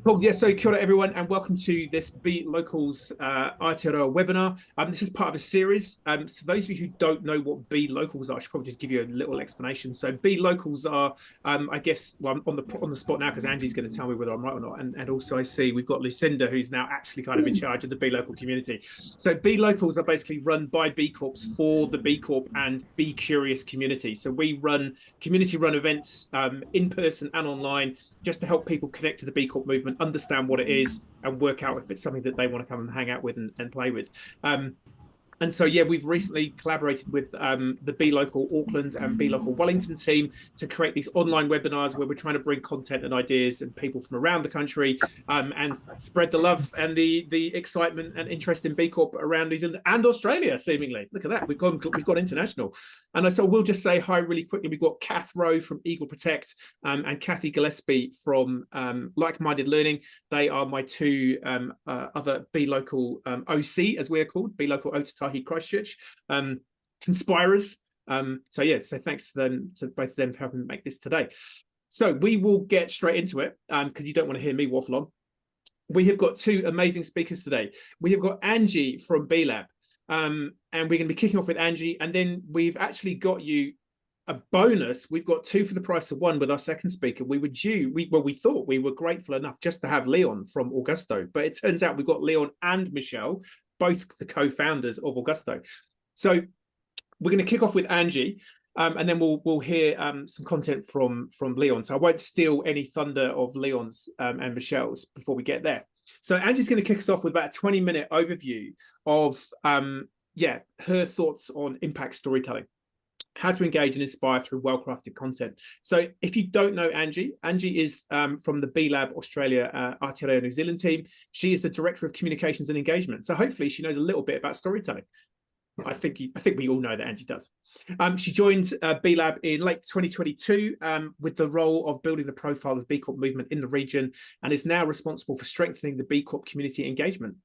Cool. Yeah, so kia ora everyone, and welcome to this B Local's Aotearoa webinar. This is part of a series. So those of you who don't know what B Locals are, I should probably just give you a little explanation. So B Locals are, I guess, well, I'm on the spot now because Angie's going to tell me whether I'm right or not. And also I see we've got Lucinda, who's now actually kind of in charge of the B Local community. So B Locals are basically run by B Corps for the B Corp and Be Curious community. So we run community-run events in person and online, just to help people connect to the B Corp movement, understand what it is, and work out if it's something that they want to come and hang out with and play with. And so, yeah, we've recently collaborated with the B Local Auckland and B Local Wellington team to create these online webinars where we're trying to bring content and ideas and people from around the country and spread the love and the excitement and interest in B Corp around New Zealand and Australia, seemingly. Look at that. We've gone international. And so we'll just say hi really quickly. We've got Kath Rowe from Eagle Protect and Kathy Gillespie from Like-Minded Learning. They are my two other B Local OC, as we're called, B Local Ōtautahi Christchurch conspirers. So thanks to both of them for helping make this today. So we will get straight into it because you don't want to hear me waffle on. We have got two amazing speakers today. We have got Angie from B Lab. And we're going to be kicking off with Angie, and then we've actually got you a bonus. We've got two for the price of one with our second speaker. We thought we were grateful enough just to have Leon from Augusto, but it turns out we've got Leon and Michelle, both the co-founders of Augusto. So we're going to kick off with Angie, and then we'll hear some content from Leon. So I won't steal any thunder of Leon's and Michelle's before we get there. So Angie's going to kick us off with about a 20-minute overview of her thoughts on impact storytelling, how to engage and inspire through well-crafted content. So if you don't know Angie is from the B Lab Australia Aotearoa New Zealand team. She is the Director of Communications and Engagement. So hopefully she knows a little bit about storytelling. I think we all know that Angie does. She joined B Lab in late 2022 with the role of building the profile of the B Corp movement in the region, and is now responsible for strengthening the B Corp community engagement.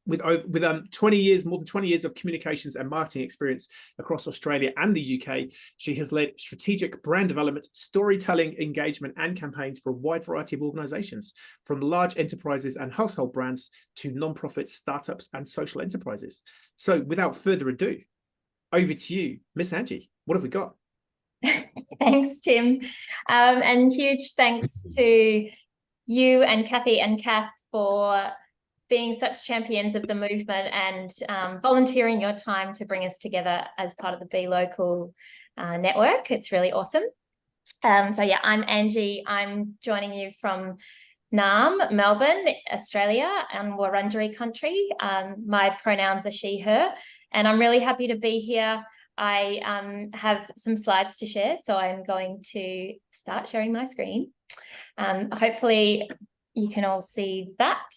With more than 20 years of communications and marketing experience across Australia and the UK, she has led strategic brand development, storytelling, engagement, and campaigns for a wide variety of organisations, from large enterprises and household brands to non-profits, startups, and social enterprises. So, without further ado, over to you, Miss Angie. What have we got? Thanks, Tim, and huge thanks to you and Kathy and Kath for being such champions of the movement and volunteering your time to bring us together as part of the Be Local network. It's really awesome. I'm Angie. I'm joining you from Naarm, Melbourne, Australia, and Wurundjeri country. My pronouns are she, her, and I'm really happy to be here. I have some slides to share, so I'm going to start sharing my screen. Hopefully you can all see that.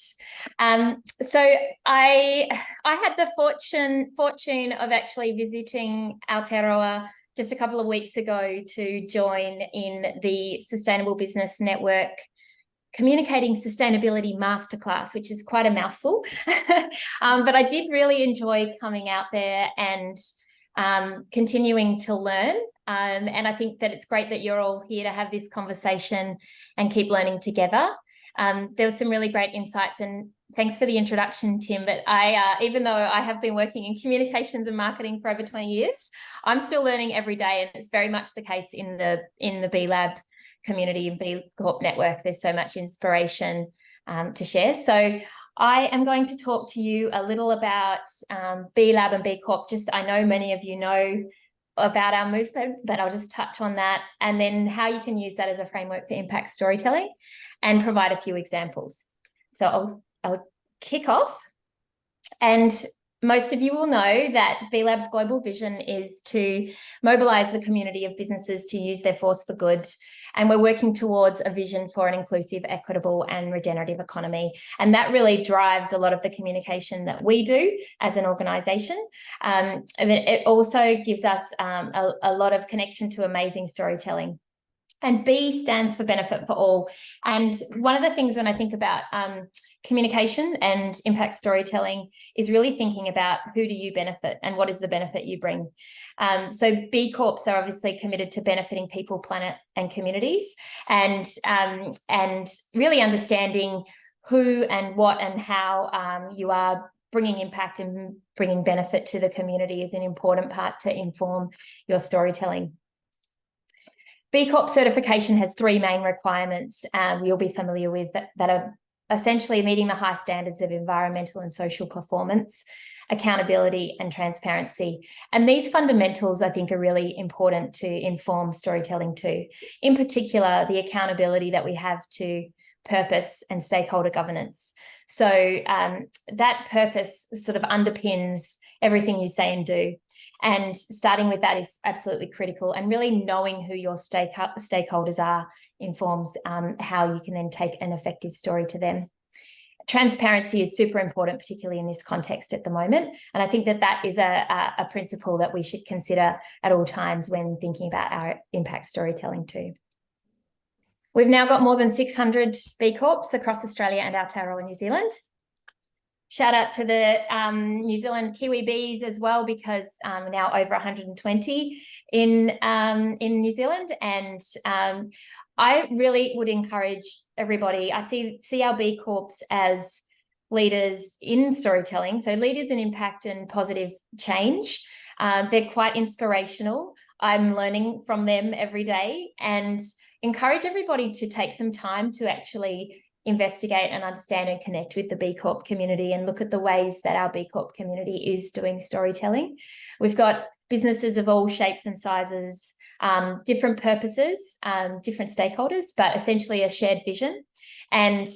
So I had the fortune of actually visiting Aotearoa just a couple of weeks ago to join in the Sustainable Business Network Communicating Sustainability Masterclass, which is quite a mouthful. But I did really enjoy coming out there and continuing to learn. And I think that it's great that you're all here to have this conversation and keep learning together. There was some really great insights, and thanks for the introduction, Tim. But even though I have been working in communications and marketing for over 20 years, I'm still learning every day, and it's very much the case in the B Lab community and B Corp network. There's so much inspiration to share. So I am going to talk to you a little about B Lab and B Corp. I know many of you know about our movement, but I'll just touch on that, and then how you can use that as a framework for impact storytelling, and provide a few examples. So I'll kick off. And most of you will know that B Lab's global vision is to mobilise the community of businesses to use their force for good. And we're working towards a vision for an inclusive, equitable and regenerative economy. And that really drives a lot of the communication that we do as an organisation. And it also gives us a lot of connection to amazing storytelling. And B stands for benefit for all. And one of the things when I think about communication and impact storytelling is really thinking about who do you benefit and what is the benefit you bring. So B Corps are obviously committed to benefiting people, planet, and communities, and really understanding who and what and how you are bringing impact and bringing benefit to the community is an important part to inform your storytelling. B Corp certification has 3 main requirements you'll be familiar with that are essentially meeting the high standards of environmental and social performance, accountability, and transparency. And these fundamentals, I think, are really important to inform storytelling too. In particular, the accountability that we have to purpose and stakeholder governance. So that purpose sort of underpins everything you say and do. And starting with that is absolutely critical, and really knowing who your stakeholders are informs how you can then take an effective story to them. Transparency is super important, particularly in this context at the moment. And I think that that is a principle that we should consider at all times when thinking about our impact storytelling too. We've now got more than 600 B Corps across Australia and Aotearoa New Zealand. Shout out to the New Zealand Kiwi Bees as well, because now over 120 in New Zealand. And I really would encourage everybody, I see our B Corps as leaders in storytelling, so leaders in impact and positive change. They're quite inspirational. I'm learning from them every day, and encourage everybody to take some time to actually investigate and understand and connect with the B Corp community and look at the ways that our B Corp community is doing storytelling. We've got businesses of all shapes and sizes, different purposes, different stakeholders, but essentially a shared vision. And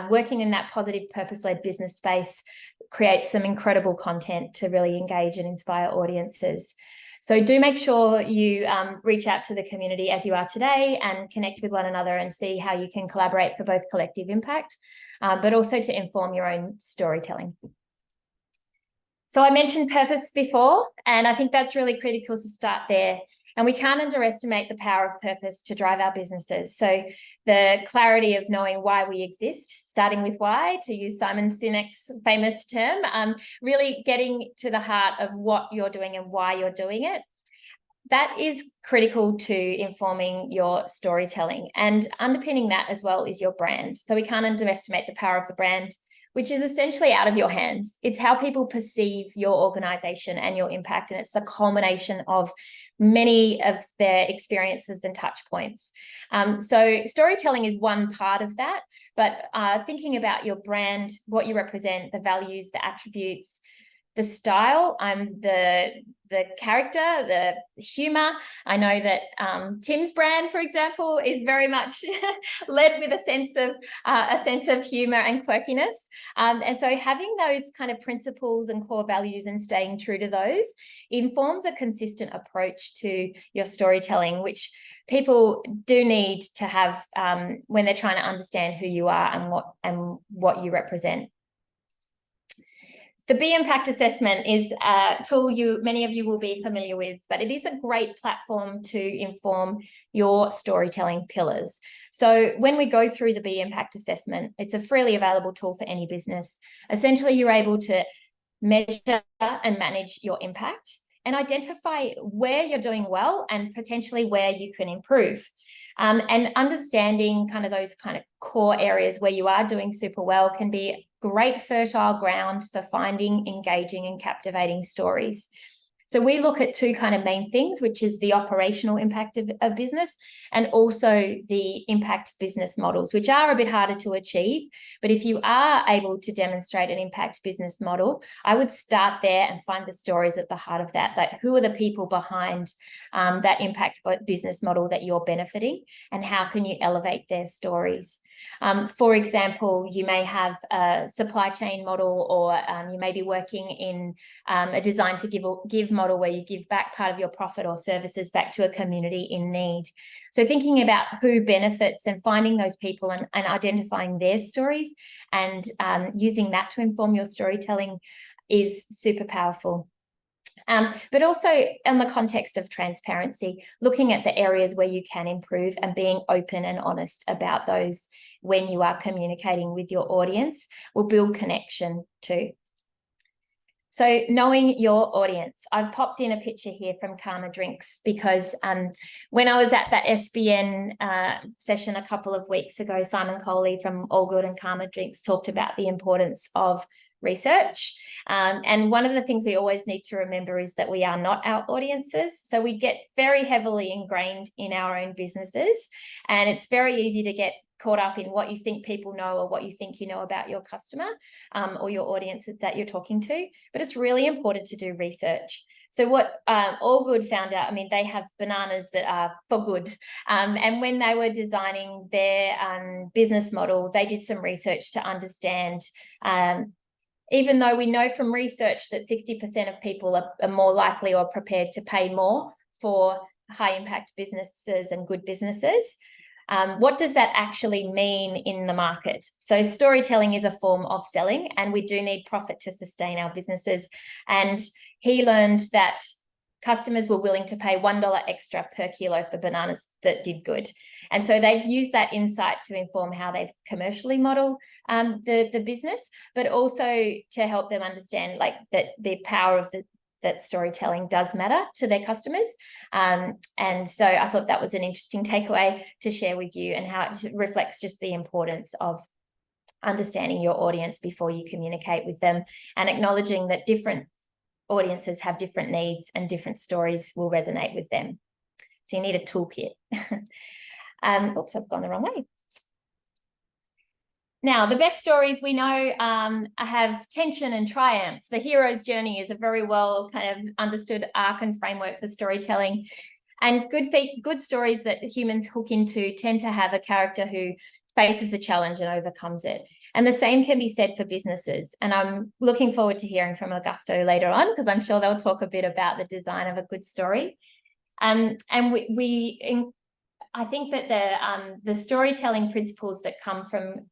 working in that positive purpose-led business space creates some incredible content to really engage and inspire audiences. So do make sure you reach out to the community as you are today and connect with one another and see how you can collaborate for both collective impact, but also to inform your own storytelling. So I mentioned purpose before, and I think that's really critical to start there. And we can't underestimate the power of purpose to drive our businesses. So the clarity of knowing why we exist, starting with why, to use Simon Sinek's famous term, really getting to the heart of what you're doing and why you're doing it. That is critical to informing your storytelling. And underpinning that as well is your brand. So we can't underestimate the power of the brand, which is essentially out of your hands. It's how people perceive your organization and your impact. And it's the culmination of many of their experiences and touch points. So storytelling is one part of that, but thinking about your brand, what you represent, the values, the attributes, the style, the character, the humor. I know that Tim's brand, for example, is very much led with a sense of humor and quirkiness. And so having those kind of principles and core values and staying true to those informs a consistent approach to your storytelling, which people do need to have when they're trying to understand who you are and what you represent. The B Impact Assessment is a tool many of you will be familiar with, but it is a great platform to inform your storytelling pillars. So when we go through the B Impact Assessment, it's a freely available tool for any business. Essentially, you're able to measure and manage your impact and identify where you're doing well and potentially where you can improve. And understanding kind of those kind of core areas where you are doing super well can be great fertile ground for finding, engaging, and captivating stories. So we look at 2 kind of main things, which is the operational impact of business and also the impact business models, which are a bit harder to achieve. But if you are able to demonstrate an impact business model, I would start there and find the stories at the heart of that. Like, who are the people behind that impact business model that you're benefiting, and how can you elevate their stories? For example, you may have a supply chain model, or you may be working in a design to give model where you give back part of your profit or services back to a community in need. So thinking about who benefits and finding those people and identifying their stories and using that to inform your storytelling is super powerful. But also in the context of transparency, looking at the areas where you can improve and being open and honest about those when you are communicating with your audience will build connection too. So knowing your audience, I've popped in a picture here from Karma Drinks because when I was at that SBN session a couple of weeks ago, Simon Coley from All Good and Karma Drinks talked about the importance of research. And one of the things we always need to remember is that we are not our audiences. So we get very heavily ingrained in our own businesses, and it's very easy to get caught up in what you think people know or what you think you know about your customer or your audience that you're talking to. But it's really important to do research. So what All Good found out, I mean, they have bananas that are for good. And when they were designing their business model, they did some research to understand, even though we know from research that 60% of people are more likely or prepared to pay more for high impact businesses and good businesses. What does that actually mean in the market? So storytelling is a form of selling, and we do need profit to sustain our businesses. And he learned that customers were willing to pay $1 extra per kilo for bananas that did good. And so they've used that insight to inform how they commercially model the business, but also to help them understand like that the power of that storytelling does matter to their customers. And so I thought that was an interesting takeaway to share with you, and how it reflects just the importance of understanding your audience before you communicate with them, and acknowledging that different audiences have different needs and different stories will resonate with them. So you need a toolkit. Oops, I've gone the wrong way. Now, the best stories we know have tension and triumph. The hero's journey is a very well kind of understood arc and framework for storytelling. And good stories that humans hook into tend to have a character who faces a challenge and overcomes it. And the same can be said for businesses. And I'm looking forward to hearing from Augusto later on, because I'm sure they'll talk a bit about the design of a good story. And I think that the storytelling principles that come from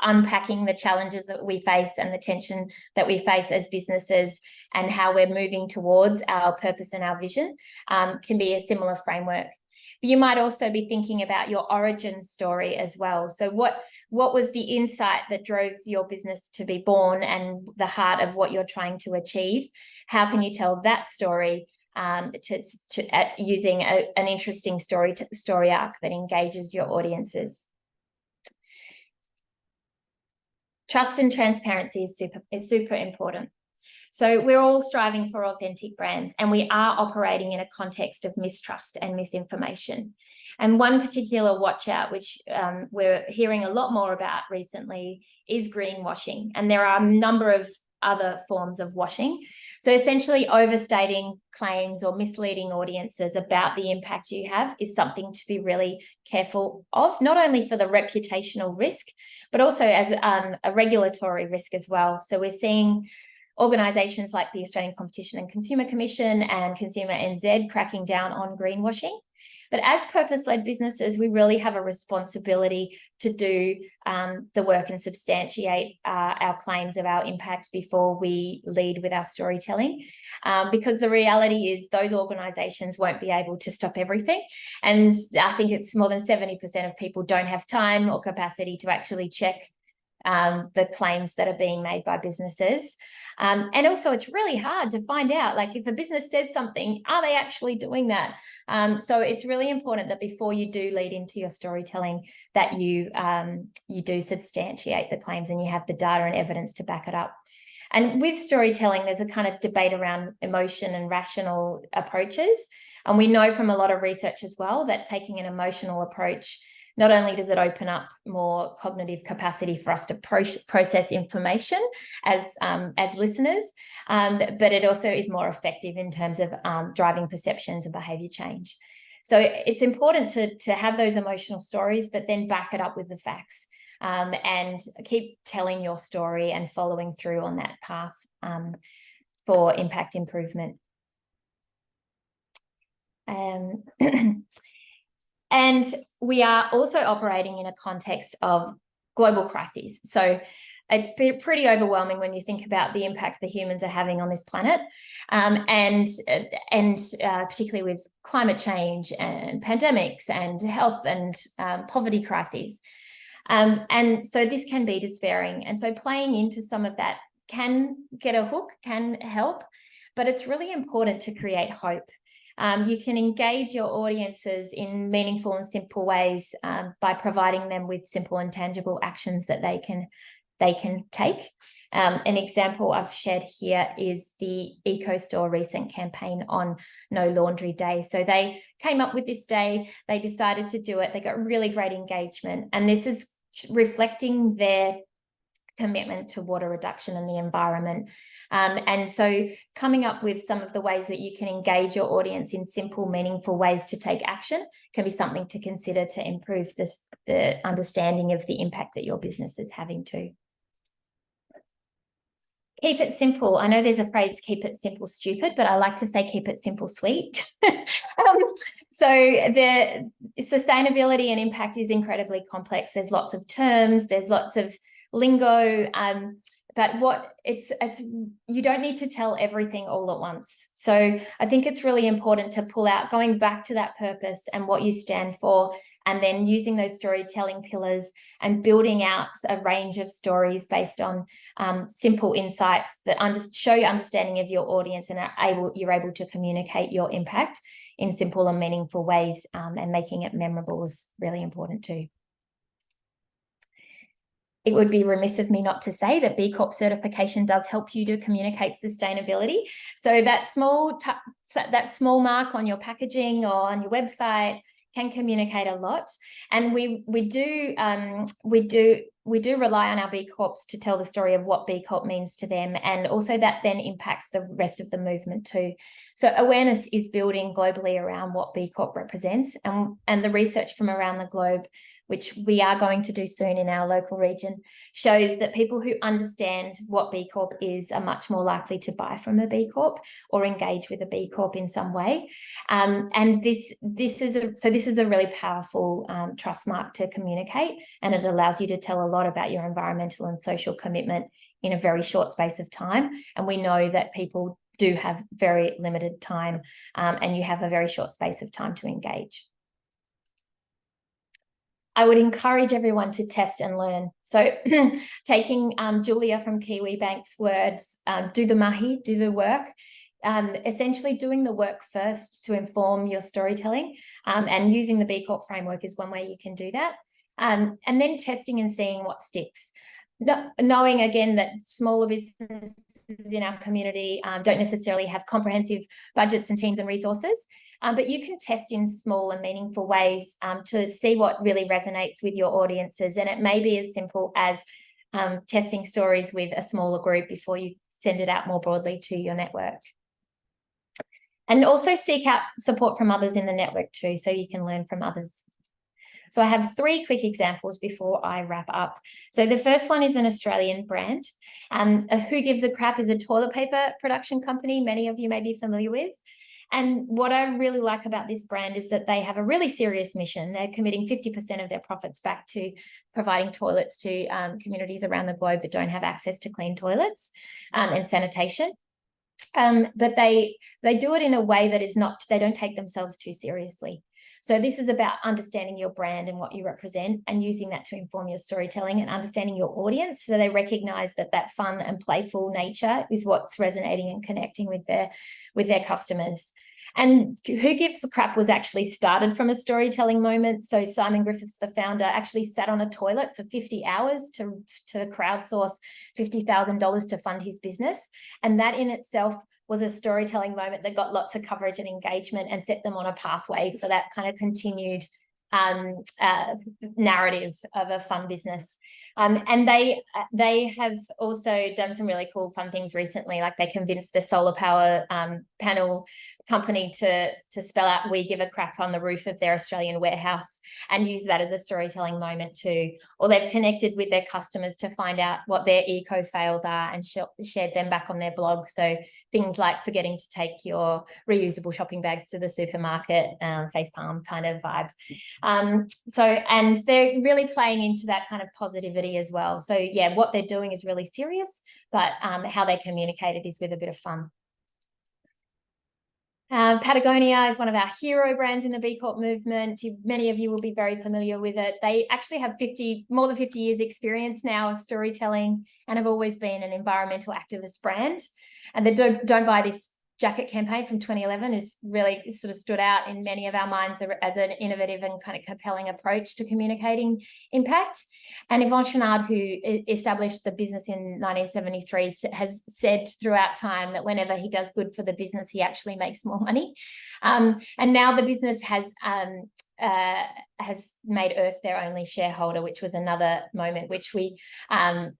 unpacking the challenges that we face and the tension that we face as businesses and how we're moving towards our purpose and our vision can be a similar framework. But you might also be thinking about your origin story as well. So what was the insight that drove your business to be born and the heart of what you're trying to achieve? How can you tell that story using an interesting story arc that engages your audiences? Trust and transparency is super important. So we're all striving for authentic brands, and we are operating in a context of mistrust and misinformation. And one particular watch out, which we're hearing a lot more about recently, is greenwashing. And there are a number of other forms of washing. So essentially overstating claims or misleading audiences about the impact you have is something to be really careful of, not only for the reputational risk, but also as a regulatory risk as well. So we're seeing organisations like the Australian Competition and Consumer Commission and Consumer NZ cracking down on greenwashing. But as purpose-led businesses, we really have a responsibility to do the work and substantiate our claims of our impact before we lead with our storytelling, because the reality is those organisations won't be able to stop everything. And I think it's more than 70% of people don't have time or capacity to actually check the claims that are being made by businesses. And also it's really hard to find out, like, if a business says something, are they actually doing that? So it's really important that before you do lead into your storytelling, that you do substantiate the claims and you have the data and evidence to back it up. And with storytelling, there's a kind of debate around emotion and rational approaches. And we know from a lot of research as well that taking an emotional approach, not only does it open up more cognitive capacity for us to process information as listeners, but it also is more effective in terms of driving perceptions and behaviour change. So it's important to have those emotional stories, but then back it up with the facts, and keep telling your story and following through on that path for impact improvement. And we are also operating in a context of global crises. So it's pretty overwhelming when you think about the impact the humans are having on this planet, and particularly with climate change and pandemics and health and poverty crises. And so this can be despairing. And so playing into some of that can get a hook, can help, but it's really important to create hope. You can engage your audiences in meaningful and simple ways by providing them with simple and tangible actions that they can take. An example I've shared here is the EcoStore recent campaign on No Laundry Day. So they came up with this day, they decided to do it, they got really great engagement, and this is reflecting their commitment to water reduction and the environment. And so coming up with some of the ways that you can engage your audience in simple, meaningful ways to take action can be something to consider to improve the understanding of the impact that your business is having too. Keep it simple. I know there's a phrase, keep it simple, stupid, but I like to say keep it simple, sweet. So the sustainability and impact is incredibly complex. There's lots of terms, there's lots of lingo, but you don't need to tell everything all at once. So I think it's really important to pull out, going back to that purpose and what you stand for, and then using those storytelling pillars and building out a range of stories based on simple insights that show your understanding of your audience and you're able to communicate your impact in simple and meaningful ways, and making it memorable is really important too. It would be remiss of me not to say that B Corp certification does help you to communicate sustainability. So that small mark on your packaging or on your website can communicate a lot. And we do rely on our B Corps to tell the story of what B Corp means to them, and also that then impacts the rest of the movement too. So awareness is building globally around what B Corp represents, and the research from around the globe, which we are going to do soon in our local region, shows that people who understand what B Corp is are much more likely to buy from a B Corp or engage with a B Corp in some way. And this is a really powerful trust mark to communicate, and it allows you to tell a lot about your environmental and social commitment in a very short space of time. And we know that people do have very limited time, and you have a very short space of time to engage. I would encourage everyone to test and learn. So taking Julia from Kiwi Bank's words, do the mahi, do the work, essentially doing the work first to inform your storytelling, and using the B Corp framework is one way you can do that. And then testing and seeing what sticks. Knowing again that smaller businesses in our community don't necessarily have comprehensive budgets and teams and resources, but you can test in small and meaningful ways to see what really resonates with your audiences. And it may be as simple as testing stories with a smaller group before you send it out more broadly to your network. And also seek out support from others in the network too, so you can learn from others. So I have 3 quick examples before I wrap up. So the first one is an Australian brand. Who Gives a Crap is a toilet paper production company many of you may be familiar with. And what I really like about this brand is that they have a really serious mission. They're committing 50% of their profits back to providing toilets to communities around the globe that don't have access to clean toilets and sanitation. But they do it in a way that is not, they don't take themselves too seriously. So this is about understanding your brand and what you represent, and using that to inform your storytelling and understanding your audience. So they recognize that fun and playful nature is what's resonating and connecting with their customers. And Who Gives a Crap was actually started from a storytelling moment. So Simon Griffiths, the founder, actually sat on a toilet for 50 hours to crowdsource $50,000 to fund his business. And that in itself was a storytelling moment that got lots of coverage and engagement and set them on a pathway for that kind of continued narrative of a fun business. And they have also done some really cool fun things recently, like they convinced the solar power panel company to spell out "We Give a Crap" on the roof of their Australian warehouse and use that as a storytelling moment too. Or they've connected with their customers to find out what their eco fails are and shared them back on their blog. So things like forgetting to take your reusable shopping bags to the supermarket, facepalm kind of vibe. And they're really playing into that kind of positivity comedy as well. So yeah, what they're doing is really serious, but how they communicate it is with a bit of fun. Patagonia is one of our hero brands in the B Corp movement. Many of you will be very familiar with it. They actually have more than 50 years experience now of storytelling and have always been an environmental activist brand. And the Don't Buy This Jacket campaign from 2011 is really sort of stood out in many of our minds as an innovative and kind of compelling approach to communicating impact. And Yvon Chouinard, who established the business in 1973, has said throughout time that whenever he does good for the business, he actually makes more money. And now the business has made Earth their only shareholder, which was another moment which we can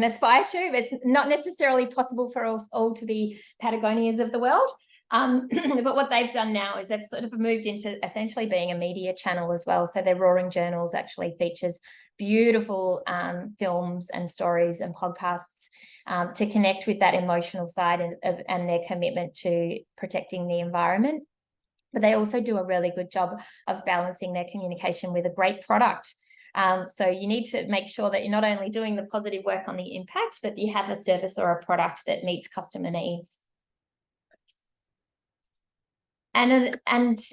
aspire to. It's not necessarily possible for us all to be Patagonians of the world. But what they've done now is they've sort of moved into essentially being a media channel as well. So their Roaring Journals actually features beautiful films and stories and podcasts to connect with that emotional side and their commitment to protecting the environment. But they also do a really good job of balancing their communication with a great product. So you need to make sure that you're not only doing the positive work on the impact, but you have a service or a product that meets customer needs. And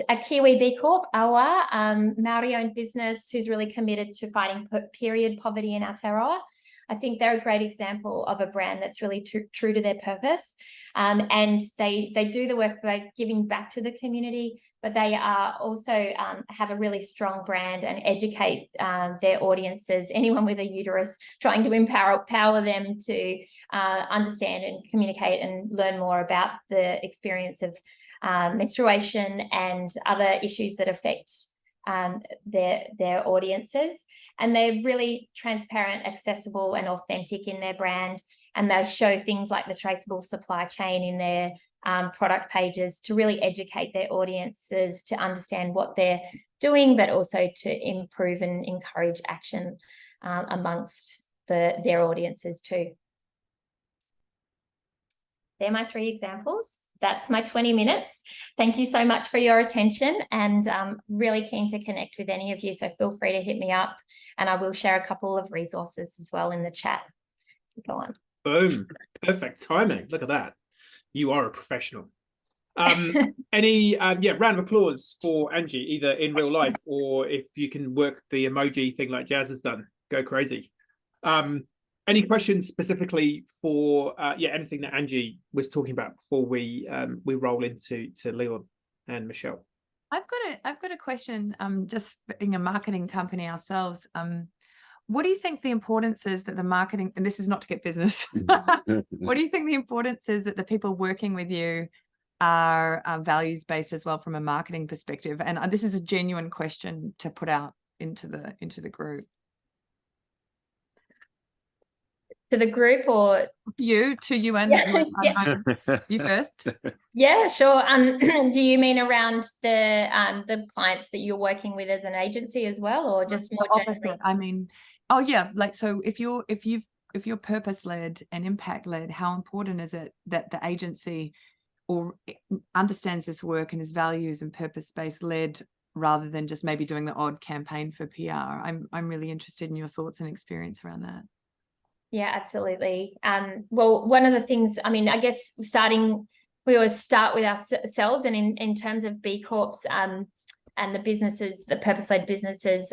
a Kiwi B Corp, Awa, Maori-owned business who's really committed to fighting period poverty in Aotearoa. I think they're a great example of a brand that's really true to their purpose. And they do the work by giving back to the community, but they are also have a really strong brand and educate their audiences, anyone with a uterus, trying to empower them to understand and communicate and learn more about the experience of menstruation and other issues that affect their audiences. And they're really transparent, accessible and authentic in their brand, and they show things like the traceable supply chain in their product pages to really educate their audiences to understand what they're doing, but also to improve and encourage action amongst their audiences too. They're my 3 examples. That's my 20 minutes. Thank you so much for your attention, and really keen to connect with any of you. So feel free to hit me up, and I will share a couple of resources as well in the chat. Go on. Boom. Perfect timing. Look at that. You are a professional. Any round of applause for Angie, either in real life or if you can work the emoji thing like Jazz has done. Go crazy. Any questions specifically for anything that Angie was talking about before we roll into Leon and Michelle? I've got a question. Just being a marketing company ourselves, what do you think the importance is that the marketing, and this is not to get business, what do you think the importance is that the people working with you are values based as well from a marketing perspective? And this is a genuine question to put out into the group. To the group or to you and you first? Yeah, sure. Do you mean around the clients that you're working with as an agency as well, or just more generally? I mean, like, so if you're purpose led and impact led, how important is it that the agency understands this work and is values and purpose based led, rather than just maybe doing the odd campaign for PR? I'm really interested in your thoughts and experience around that. Yeah, absolutely. Well, one of the things, I mean, I guess we always start with ourselves, and in terms of B Corps and the businesses, the purpose-led businesses,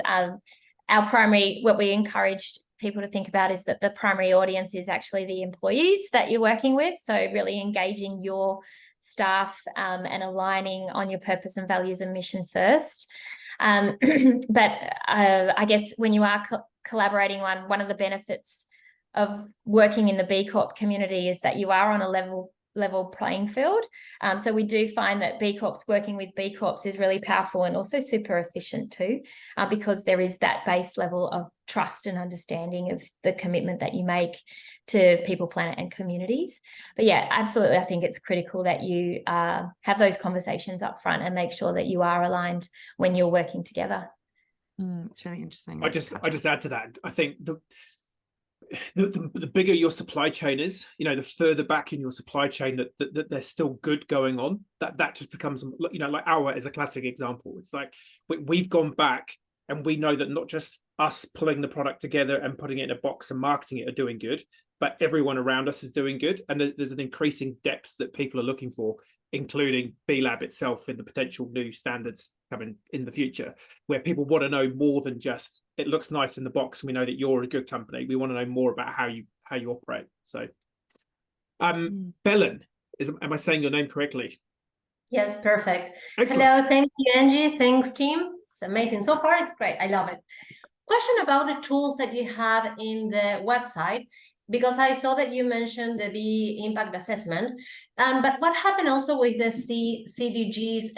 what we encourage people to think about is that the primary audience is actually the employees that you're working with. So really engaging your staff and aligning on your purpose and values and mission first. But I guess when you are collaborating on one of the benefits of working in the B Corp community is that you are on a level playing field. So we do find that B Corps working with B Corps is really powerful and also super efficient too, because there is that base level of trust and understanding of the commitment that you make to people, planet and communities. But yeah, absolutely, I think it's critical that you have those conversations up front and make sure that you are aligned when you're working together. It's really interesting. I just add to that. I think the bigger your supply chain is, the further back in your supply chain that there's still good going on, that just becomes, like Awa is a classic example. It's like we've gone back and we know that not just us pulling the product together and putting it in a box and marketing it are doing good, but everyone around us is doing good. And there's an increasing depth that people are looking for, including B Lab itself in the potential new standards coming in the future, where people want to know more than just, it looks nice in the box and we know that you're a good company. We want to know more about how you operate. So Belen, am I saying your name correctly? Yes, perfect. Excellent. Hello, thank you, Angie. Thanks, team. It's amazing. So far, it's great. I love it. Question about the tools that you have in the website, because I saw that you mentioned the B impact assessment. But what happened also with the CDG's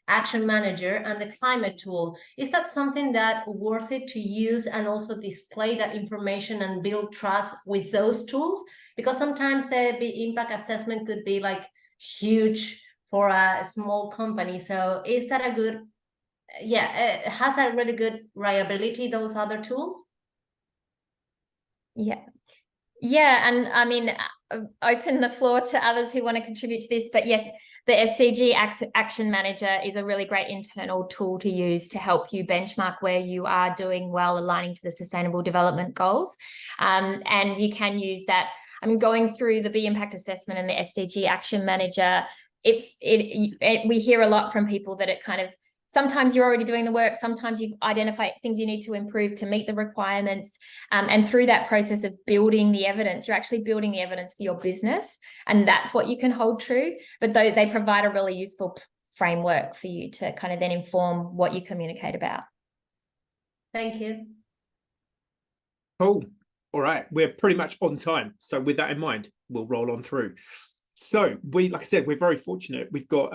action manager and the climate tool? Is that something that worth it to use and also display that information and build trust with those tools? Because sometimes the B impact assessment could be like huge for a small company. So is that a good, has a really good reliability, those other tools? Yeah, and I mean, open the floor to others who want to contribute to this, but yes, the SDG Action Manager is a really great internal tool to use to help you benchmark where you are doing well, aligning to the Sustainable Development Goals. And you can use that. I mean, going through the B Impact Assessment and the SDG Action Manager, we hear a lot from people that it kind of, sometimes you're already doing the work, sometimes you've identified things you need to improve to meet the requirements. And through that process of building the evidence, you're actually building the evidence for your business. And that's what you can hold true. But they provide a really useful framework for you to kind of then inform what you communicate about. Thank you. Cool. All right. We're pretty much on time. So with that in mind, we'll roll on through. So like I said, we're very fortunate. We've got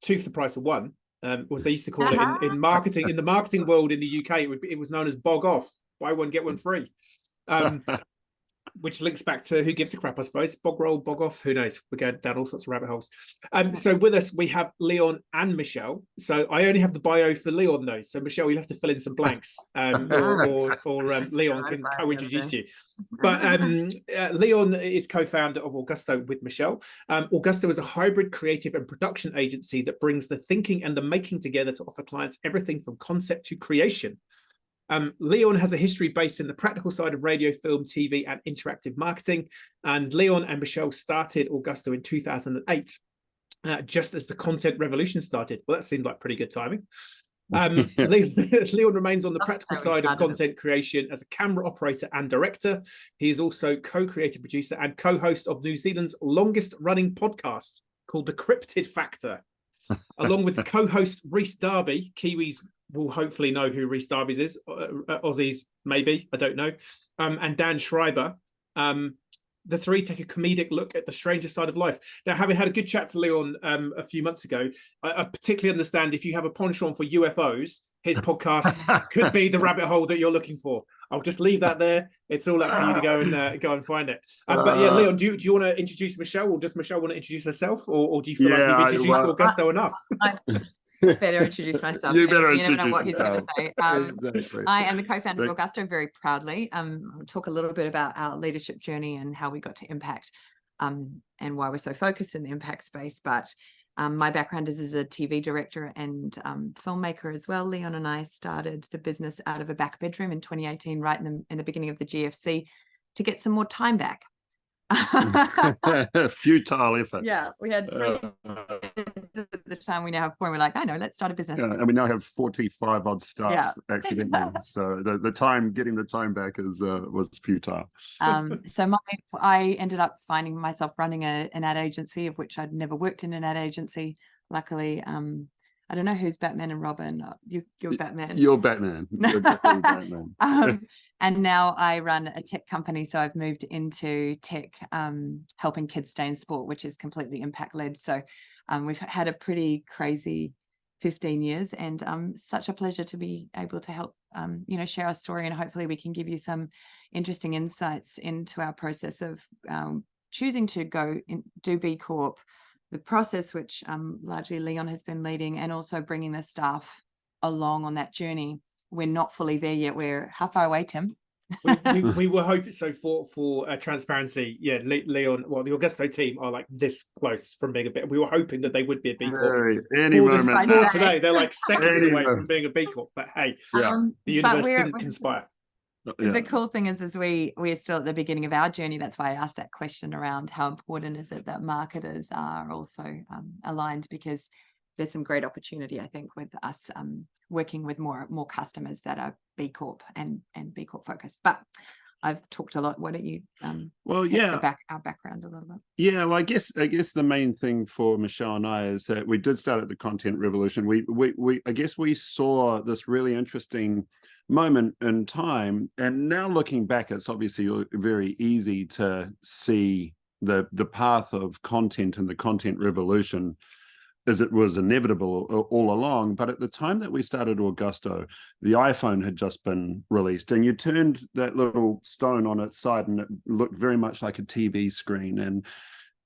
two for the price of one. As they used to call it in marketing, in the marketing world in the UK, it was known as bog off, buy one get one free, which links back to who gives a crap, I suppose. Bog roll, bog off, who knows? We're going down all sorts of rabbit holes. So with us we have Leon and Michelle. So I only have the bio for Leon though, so Michelle, you'll have to fill in some blanks, or Leon can co-introduce you. But Leon is co-founder of Augusto with Michelle. Augusto is a hybrid creative and production agency that brings the thinking and the making together to offer clients everything from concept to creation. Leon has a history based in the practical side of radio, film, TV, and interactive marketing. And Leon and Michelle started Augusto in 2008, just as the content revolution started. Well, that seemed like pretty good timing. Leon remains on the practical side of content creation as a camera operator and director. He is also co-creative producer and co-host of New Zealand's longest running podcast called The Cryptid Factor. Along with co-host Rhys Darby. Kiwis will hopefully know who Rhys Darby is. Aussies, maybe, I don't know. And Dan Schreiber. The three take a comedic look at the stranger side of life. Now, having had a good chat to Leon a few months ago, I particularly understand if you have a penchant for UFOs, his podcast could be the rabbit hole that you're looking for. I'll just leave that there. It's all up for you to go and find it. But yeah, Leon, do you want to introduce Michelle, or does Michelle want to introduce herself, or do you feel like you've introduced Augusto enough? I better introduce myself. You better you never know what introduce he's going to say. Exactly. I am the co-founder of Augusto very proudly. I'll talk a little bit about our leadership journey and how we got to impact, and why we're so focused in the impact space. But my background is as a TV director and filmmaker as well. Leon and I started the business out of a back bedroom in 2018, right in the beginning of the GFC, to get some more time back. Futile effort. Yeah, we had 3 at the time. We now have 4, and we're like, I know, let's start a business. And we now have 45 odd staff accidentally. So getting the time back was futile. So I ended up finding myself running an ad agency, of which I'd never worked in an ad agency. Luckily, I don't know who's Batman and Robin. You're Batman. You're Batman. You're definitely Batman. And now I run a tech company. So I've moved into tech, helping kids stay in sport, which is completely impact led. So we've had a pretty crazy 15 years, and such a pleasure to be able to help, share our story, and hopefully we can give you some interesting insights into our process of choosing to do B Corp, the process which largely Leon has been leading, and also bringing the staff along on that journey. We're not fully there yet. We're how far away, Tim? we were hoping so for transparency. Yeah, Leon, well, the Augusto team are like this close from being a bit. We were hoping that they would be a B Corp. Any moment For now. today, they're like seconds Any away from moment. being a B Corp. But hey, Yeah. the universe didn't conspire. The cool thing is we're still at the beginning of our journey. That's why I asked that question around how important is it that marketers are also aligned, because there's some great opportunity, I think, with us working with more customers that are B Corp and B Corp focused. But I've talked a lot. Why don't you our background a little bit? Yeah, well, I guess the main thing for Michelle and I is that we did start at the content revolution. I guess we saw this really interesting moment in time, and now looking back, it's obviously very easy to see the path of content and the content revolution as it was inevitable all along. But at the time that we started Augusto, the iPhone had just been released, and you turned that little stone on its side and it looked very much like a TV screen. And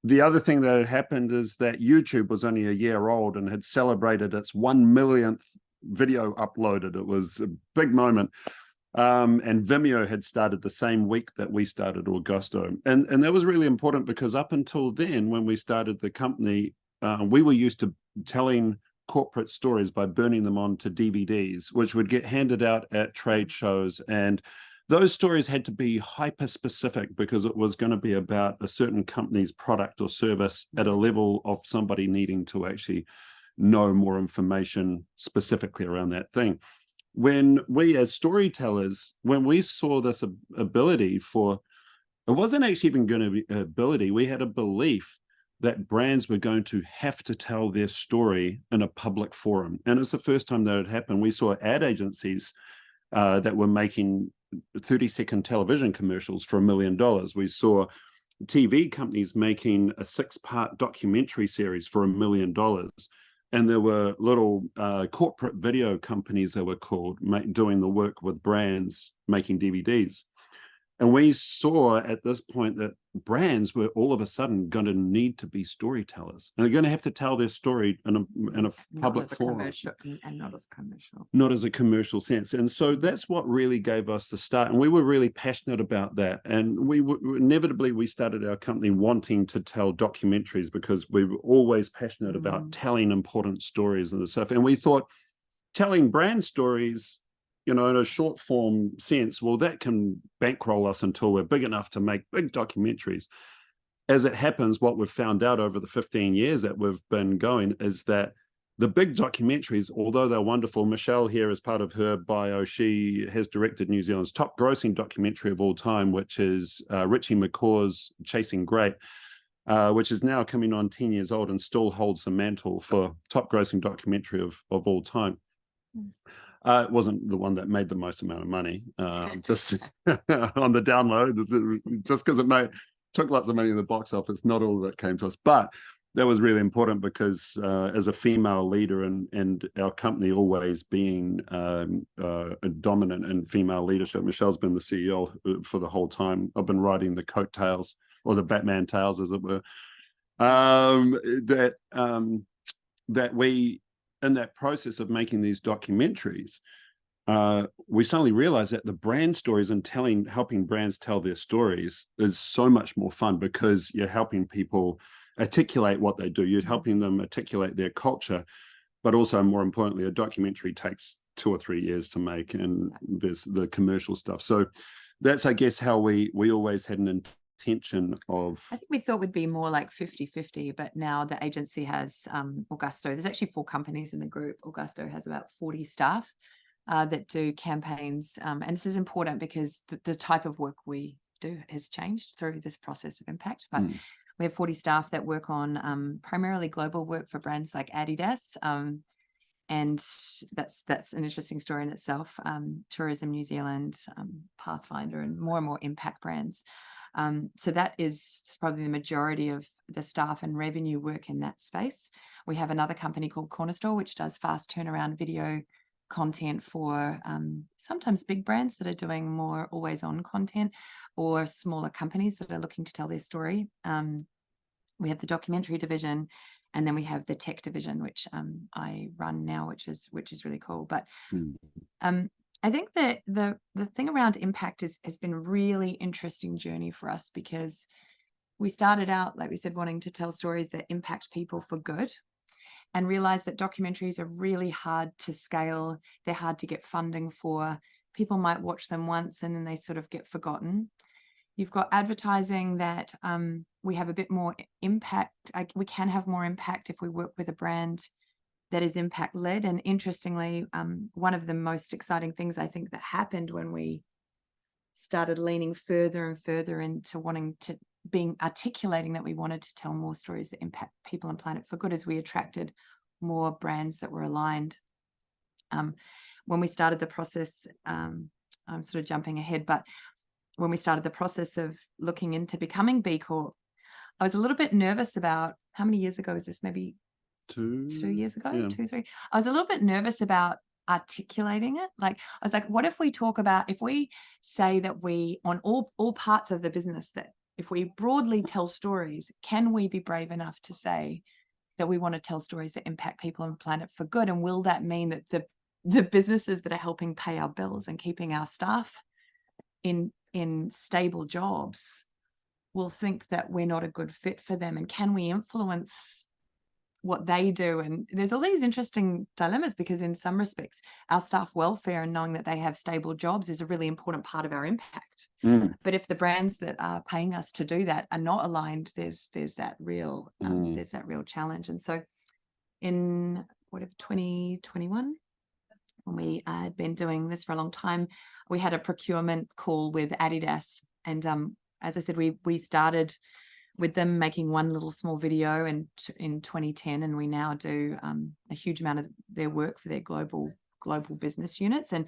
the other thing that had happened is that YouTube was only a year old and had celebrated its 1 millionth video uploaded. It was a big moment. And Vimeo had started the same week that we started Augusto. And that was really important, because up until then, when we started the company, we were used to telling corporate stories by burning them onto DVDs, which would get handed out at trade shows. And those stories had to be hyper specific, because it was going to be about a certain company's product or service at a level of somebody needing to actually know more information specifically around that thing. When we as storytellers, when we saw this ability for, it wasn't actually even going to be an ability, we had a belief that brands were going to have to tell their story in a public forum. And it's the first time that it happened. We saw ad agencies that were making 30-second television commercials for $1 million. We saw TV companies making a 6-part documentary series for $1 million. And there were little corporate video companies, they were called, doing the work with brands making DVDs. And we saw at this point that brands were all of a sudden going to need to be storytellers, and they're going to have to tell their story in a public forum, and not as commercial, not as a commercial sense. And so that's what really gave us the start, and we were really passionate about that. And inevitably we started our company wanting to tell documentaries, because we were always passionate about telling important stories and stuff. And we thought telling brand stories, in a short form sense, well, that can bankroll us until we're big enough to make big documentaries. As it happens, what we've found out over the 15 years that we've been going is that the big documentaries, although they're wonderful, Michelle here, as part of her bio, she has directed New Zealand's top grossing documentary of all time, which is Richie McCaw's Chasing Great, which is now coming on 10 years old and still holds the mantle for top grossing documentary of all time. It wasn't the one that made the most amount of money, just on the download, just because it took lots of money in the box office, not all that came to us. But that was really important, because as a female leader and our company always being a dominant in female leadership, Michelle's been the CEO for the whole time. I've been riding the coattails, or the Batman tails, as it were, that we, in that process of making these documentaries, we suddenly realized that the brand stories and helping brands tell their stories is so much more fun, because you're helping people articulate what they do. You're helping them articulate their culture, but also, more importantly, a documentary takes 2 or 3 years to make, and there's the commercial stuff. So that's, I guess, how we always had an intention of. I think we thought we'd be more like 50-50, but now the agency has Augusto. There's actually 4 companies in the group. Augusto has about 40 staff that do campaigns, and this is important because the type of work we do has changed through this process of impact. But we have 40 staff that work on primarily global work for brands like Adidas, and that's an interesting story in itself. Tourism New Zealand, Pathfinder, and more impact brands. So that is probably the majority of the staff and revenue work in that space. We have another company called Cornerstore, which does fast turnaround video content for sometimes big brands that are doing more always on content, or smaller companies that are looking to tell their story. We have the documentary division, and then we have the tech division, which I run now, which is really cool. But I think that the thing around impact has been a really interesting journey for us, because we started out, like we said, wanting to tell stories that impact people for good, and realized that documentaries are really hard to scale. They're hard to get funding for. People might watch them once and then they sort of get forgotten. You've got advertising that we have a bit more impact. We can have more impact if we work with a brand that is impact led. And interestingly, one of the most exciting things I think that happened when we started leaning further and further into wanting to articulating that we wanted to tell more stories that impact people and planet for good, as we attracted more brands that were aligned. When we started the process, I'm sort of jumping ahead, but when we started the process of looking into becoming B Corp, I was a little bit nervous about, how many years ago is this? Maybe 2 years ago, yeah. 2, 3. I was a little bit nervous about articulating it. Like, I was like, what if we talk about, if we say that we, on all parts of the business, that if we broadly tell stories, can we be brave enough to say that we want to tell stories that impact people and planet for good? And will that mean that the businesses that are helping pay our bills and keeping our staff in stable jobs will think that we're not a good fit for them? And can we influence what they do? And there's all these interesting dilemmas, because in some respects, our staff welfare and knowing that they have stable jobs is a really important part of our impact. But if the brands that are paying us to do that are not aligned, there's that real challenge. And so in 2021, when we had been doing this for a long time, we had a procurement call with Adidas. And as I said, we started with them making one little small video in 2010, and we now do a huge amount of their work for their global business units. And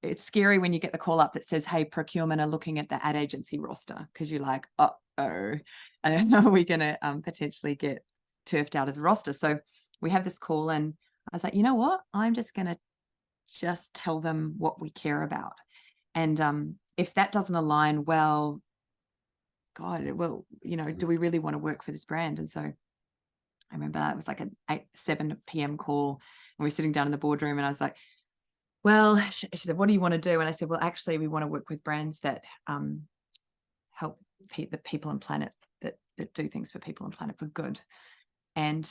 it's scary when you get the call up that says, hey, procurement are looking at the ad agency roster, because you're like, are we going to potentially get turfed out of the roster? So we have this call, and I was like, you know what? I'm just going to tell them what we care about. And if that doesn't align, well, God, well, do we really want to work for this brand? And so I remember it was like an 7 p.m. call, and we're sitting down in the boardroom, and I was like, well, she said, what do you want to do? And I said, well, actually, we want to work with brands that help the people and planet, that do things for people and planet for good. And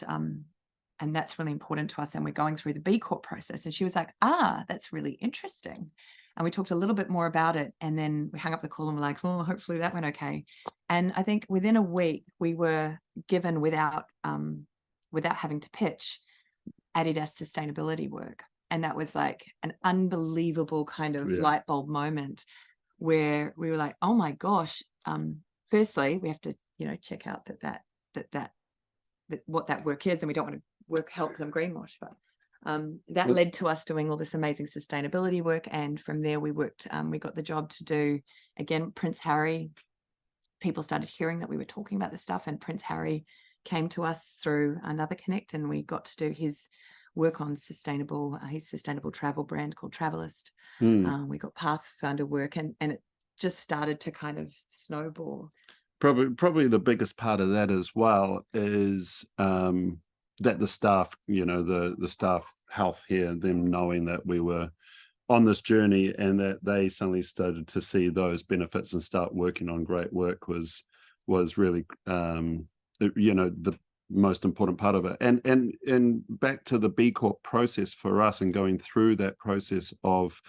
that's really important to us. And we're going through the B Corp process. And she was like, that's really interesting. And we talked a little bit more about it. And then we hung up the call and we're like, oh, hopefully that went okay. And I think within a week, we were given, without having to pitch, Adidas sustainability work. And that was like an unbelievable kind of light bulb moment, where we were like, oh my gosh, firstly, we have to, check out that what that work is, and we don't want to help them greenwash, but that led to us doing all this amazing sustainability work. And from there we worked, we got the job to do, again, Prince Harry. People started hearing that we were talking about this stuff, and Prince Harry came to us through another connect, and we got to do his work on his sustainable travel brand called Travelist. We got Pathfinder work, and it just started to kind of snowball. Probably the biggest part of that as well is that the staff, the staff health here, them knowing that we were on this journey and that they suddenly started to see those benefits and start working on great work was really, the most important part of it. And back to the B Corp process for us, and going through that process of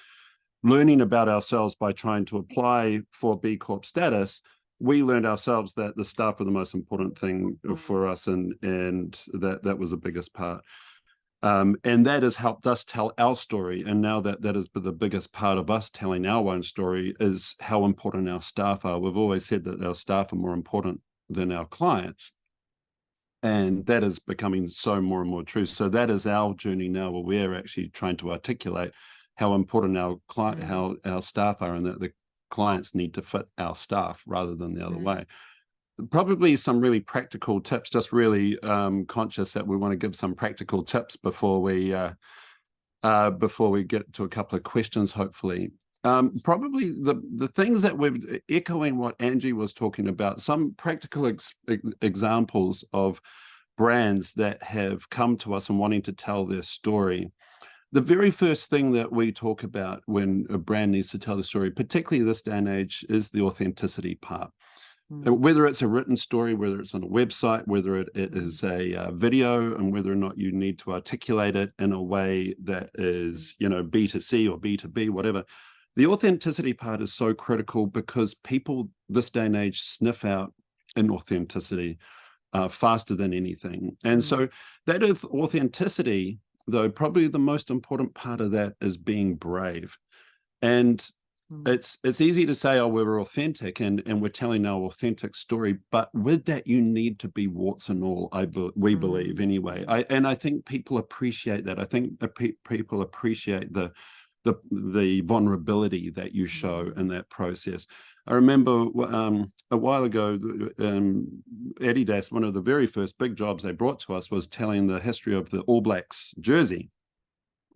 learning about ourselves by trying to apply for B Corp status, we learned ourselves that the staff were the most important thing for us, and that was the biggest part. And that has helped us tell our story. And now that is the biggest part of us telling our own story, is how important our staff are. We've always said that our staff are more important than our clients. And that is becoming so more and more true. So that is our journey now, where we're actually trying to articulate how important how our staff are, and that the clients need to fit our staff rather than the other way. Probably some really practical tips, just really conscious that we want to give some practical tips before we get to a couple of questions, hopefully. Probably the things that we're echoing what Angie was talking about, some practical examples of brands that have come to us and wanting to tell their story. the very first thing that we talk about when a brand needs to tell the story, particularly this day and age, is the authenticity part. Whether it's a written story, whether it's on a website, whether it is a video, and whether or not you need to articulate it in a way that is, B2C or B2B, whatever. The authenticity part is so critical because people this day and age sniff out inauthenticity faster than anything. And so that is authenticity, though probably the most important part of that is being brave. And it's easy to say, oh, we're authentic and we're telling our authentic story, but with that you need to be warts and all. We believe anyway. I think people appreciate that. I think people appreciate the vulnerability that you show in that process. I remember a while ago, Adidas, one of the very first big jobs they brought to us was telling the history of the All Blacks jersey.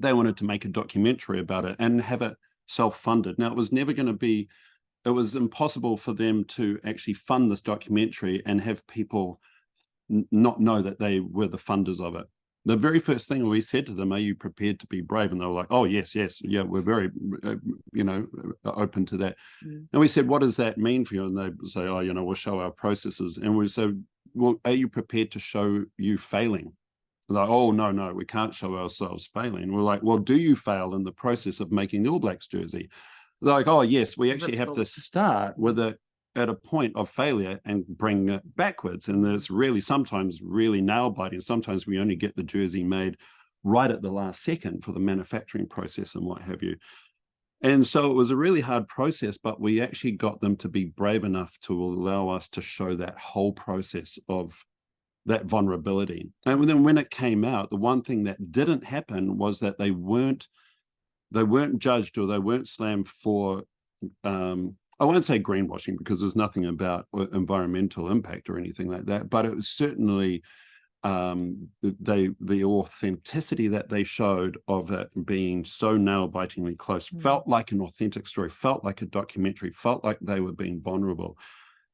They wanted to make a documentary about it and have it self-funded. Now, it was never going to be, it was impossible for them to actually fund this documentary and have people not know that they were the funders of it. The very first thing we said to them, are you prepared to be brave? And they were like, oh, yes, yeah, we're very, open to that. And we said, what does that mean for you? And they say, oh, we'll show our processes. And we said, well, are you prepared to show you failing? Like, oh, no, we can't show ourselves failing. We're like, well, do you fail in the process of making the All Blacks jersey? They're like, oh, yes, we actually have to start with it at a point of failure and bring it backwards. And it's really sometimes really nail biting. Sometimes we only get the jersey made right at the last second for the manufacturing process and what have you. And so it was a really hard process, but we actually got them to be brave enough to allow us to show that whole process of that vulnerability. And then when it came out, the one thing that didn't happen was that they weren't judged or they weren't slammed for I won't say greenwashing because there's nothing about environmental impact or anything like that, but it was certainly the authenticity that they showed of it being so nail-bitingly close, felt like an authentic story, felt like a documentary, felt like they were being vulnerable.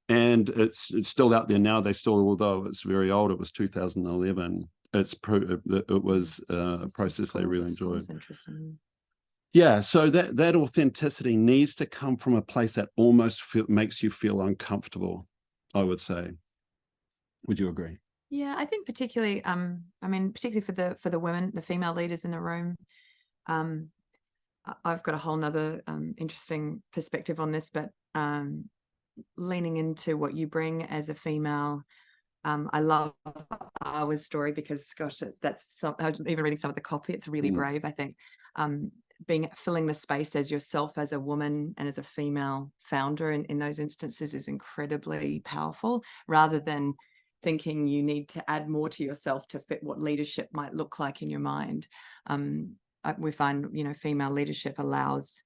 And it's still out there now. Although it's very old, it was 2011. It was a process they really enjoyed. Interesting. Yeah, so that authenticity needs to come from a place that almost makes you feel uncomfortable, I would say. Would you agree? Yeah, I think particularly, particularly for the women, the female leaders in the room, I've got a whole nother interesting perspective on this, but leaning into what you bring as a female. I love our story because, gosh, I was even reading some of the copy. It's really brave, I think. Filling the space as yourself as a woman and as a female founder in those instances is incredibly powerful, rather than thinking you need to add more to yourself to fit what leadership might look like in your mind. We find, female leadership allows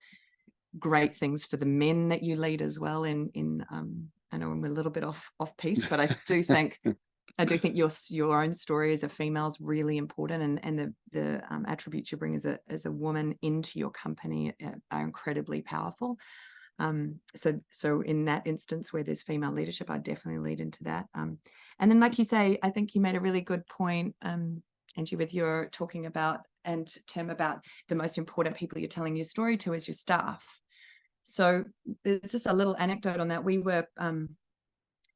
great things for the men that you lead as well. I know we're a little bit off piece, but I do think your own story as a female is really important, and the attributes you bring as a woman into your company are incredibly powerful. So in that instance where there's female leadership, I definitely lead into that. And then, like you say, I think you made a really good point, Angie, with your talking about, and Tim, about the most important people you're telling your story to is your staff. So there's just a little anecdote on that. We were,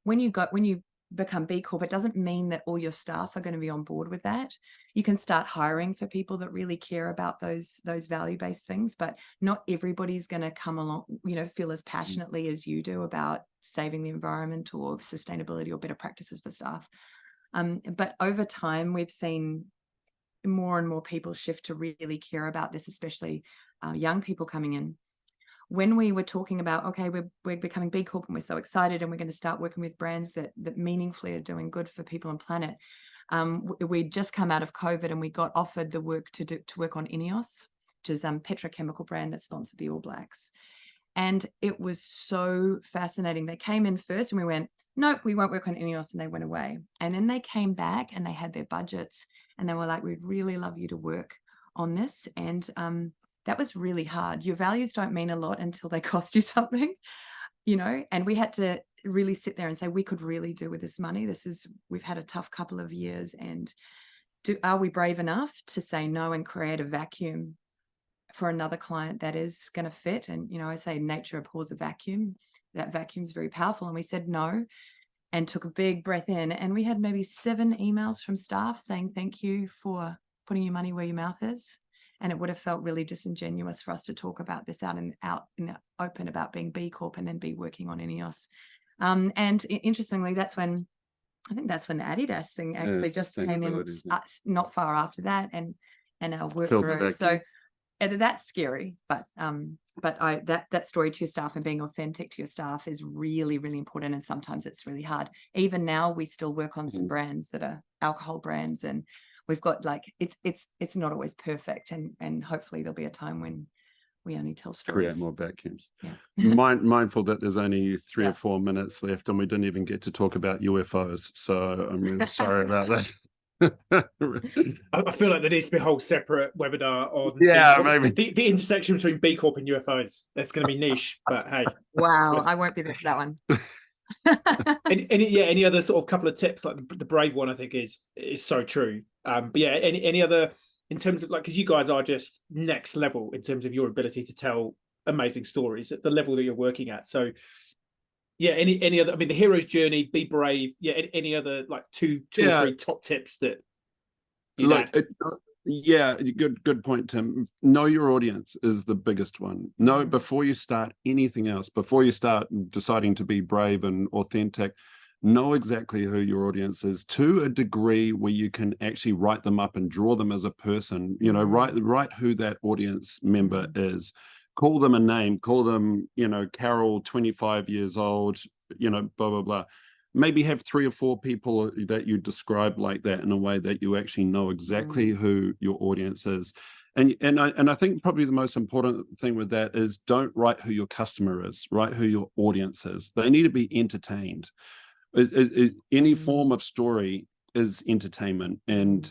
when you become B Corp, it doesn't mean that all your staff are going to be on board with that. You can start hiring for people that really care about those value-based things, but not everybody's going to come along, feel as passionately as you do about saving the environment or sustainability or better practices for staff. But over time, we've seen more and more people shift to really care about this, especially young people coming in. When we were talking about, okay, we're becoming B Corp and we're so excited and we're going to start working with brands that meaningfully are doing good for people and planet, we'd just come out of COVID and we got offered the work to work on INEOS, which is a petrochemical brand that sponsored the All Blacks. And it was so fascinating. They came in first and we went, nope, we won't work on INEOS, and they went away. And then they came back and they had their budgets and they were like, we'd really love you to work on this. And that was really hard. Your values don't mean a lot until they cost you something, and we had to really sit there and say, we could really do with this money. We've had a tough couple of years, and are we brave enough to say no and create a vacuum for another client that is going to fit? And, you know, I say nature abhors a vacuum. That vacuum is very powerful. And we said no and took a big breath in. And we had maybe 7 emails from staff saying, thank you for putting your money where your mouth is. And it would have felt really disingenuous for us to talk about this out in the open about being B Corp and then be working on ENEOS. And interestingly, I think that's when the Adidas thing actually just came in not far after that, and our work grew. So that's scary, but that story to your staff and being authentic to your staff is really, really important. And sometimes it's really hard. Even now, we still work on some brands that are alcohol brands, and we've got it's not always perfect, and hopefully there'll be a time when we only tell stories. Create more vacuums. Yeah. Mindful that there's only 3 or 4 minutes left, and we didn't even get to talk about UFOs. So I'm really sorry about that. I feel like there needs to be a whole separate webinar on maybe the intersection between B Corp and UFOs. That's going to be niche, but hey. Wow, I won't be there for that one. Any other sort of couple of tips, like the brave one, I think is so true. But yeah, any other in terms of, like, because you guys are just next level in terms of your ability to tell amazing stories at the level that you're working at. So yeah, any other, I mean, the hero's journey, be brave. Yeah, any other like two or 3 top tips that good point, Tim. Know your audience is the biggest one. Know before you start anything else, before you start deciding to be brave and authentic, know exactly who your audience is to a degree where you can actually write them up and draw them as a person. You know, write who that audience member is. Call them a name, call them, you know, Carol, 25 years old, you know, blah, blah, blah. Maybe have 3 or 4 people that you describe like that in a way that you actually know exactly who your audience is. And I think probably the most important thing with that is don't write who your customer is, write who your audience is. They need to be entertained. Any form of story is entertainment, and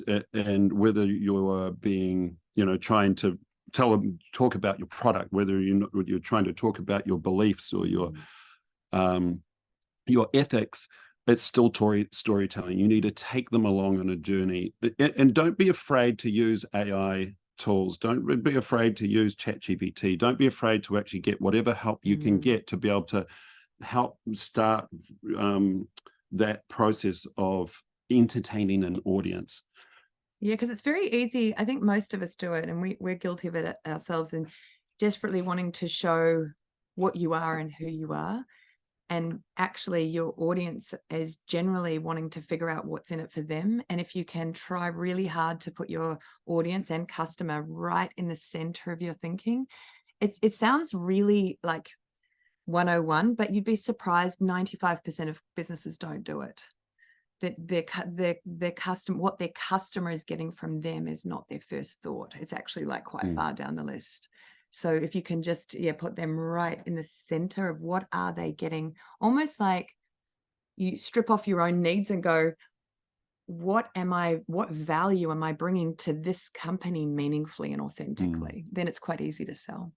whether you're being, you know, trying to talk about your product, whether you're trying to talk about your beliefs or your ethics, it's still storytelling. You need to take them along on a journey, and don't be afraid to use AI tools. Don't be afraid to use ChatGPT. Don't be afraid to actually get whatever help you can get to be able to help start that process of entertaining an audience. Yeah, because it's very easy. I think most of us do it, and we're guilty of it ourselves, and desperately wanting to show what you are and who you are. And actually your audience is generally wanting to figure out what's in it for them. And if you can try really hard to put your audience and customer right in the center of your thinking, it sounds really like 101, but you'd be surprised 95% of businesses don't do it. That their what their customer is getting from them is not their first thought. It's actually like quite far down the list. So if you can just put them right in the center of what are they getting, almost like you strip off your own needs and go, what value am I bringing to this company meaningfully and authentically? Then it's quite easy to sell.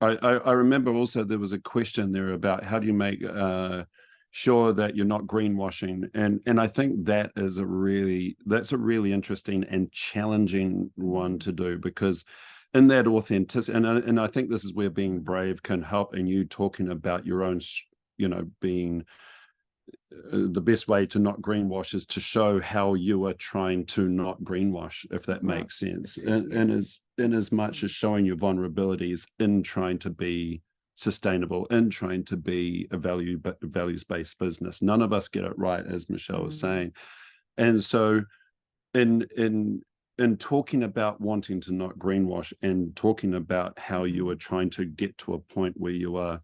I remember also there was a question there about how do you make sure that you're not greenwashing, and I think that's a really interesting and challenging one to do, because in that authenticity, and I think this is where being brave can help, and you talking about your own, you know, being the best way to not greenwash is to show how you are trying to not greenwash, if that makes sense. And in as much as showing your vulnerabilities in trying to be sustainable, in trying to be a values-based business. None of us get it right, as Michelle was saying. And so in talking about wanting to not greenwash and talking about how you are trying to get to a point where you are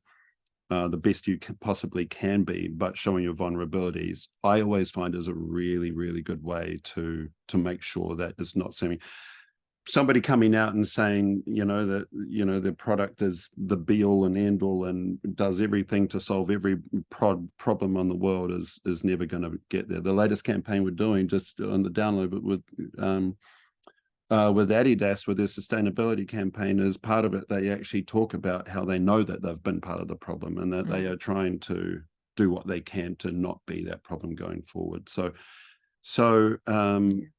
the best you possibly can be, but showing your vulnerabilities, I always find is a really, really good way to make sure that it's not somebody coming out and saying, you know, that, you know, their product is the be all and end all and does everything to solve every problem on the world is never going to get there. The latest campaign we're doing, just on the download, but with Adidas, with their sustainability campaign, as part of it, they actually talk about how they know that they've been part of the problem and that they are trying to do what they can to not be that problem going forward. So So